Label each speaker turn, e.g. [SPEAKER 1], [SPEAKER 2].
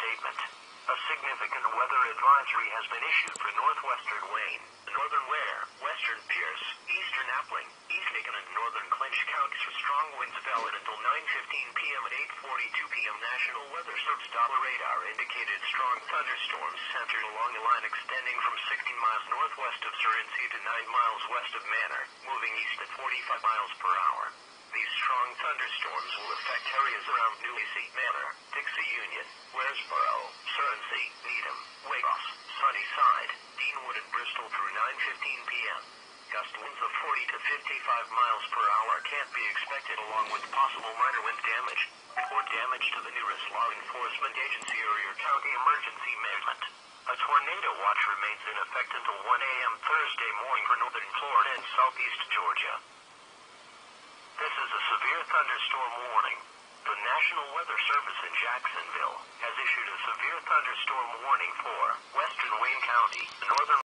[SPEAKER 1] statement. A significant weather advisory has been issued for northwestern Wayne, northern Ware, western Pierce, eastern Appling, East Aiken and northern Clinch counties with strong winds valid until 9:15 p.m. and 8:42 p.m. National Weather Service Doppler radar indicated strong thunderstorms centered along a line extending from 16 miles northwest of SURRENCY to 9 miles west of MANOR, moving east at 45 miles per hour. These strong thunderstorms will affect areas around LACY, MANOR, DIXIE Union, WARESBORO, SURRENCY, NEEDHAM, WAYCROSS, SUNNYSIDE, DEENWOOD and BRISTOL through 9:15 p.m. Gust winds of 40 to 55 miles per hour can't be expected along with possible minor wind damage. Report damage to the nearest law enforcement agency or your county emergency management. A tornado watch remains in effect until 1 a.m. Thursday morning for northern Florida and southeast Georgia. This is a severe thunderstorm warning. The National Weather Service in Jacksonville has issued a severe thunderstorm warning for western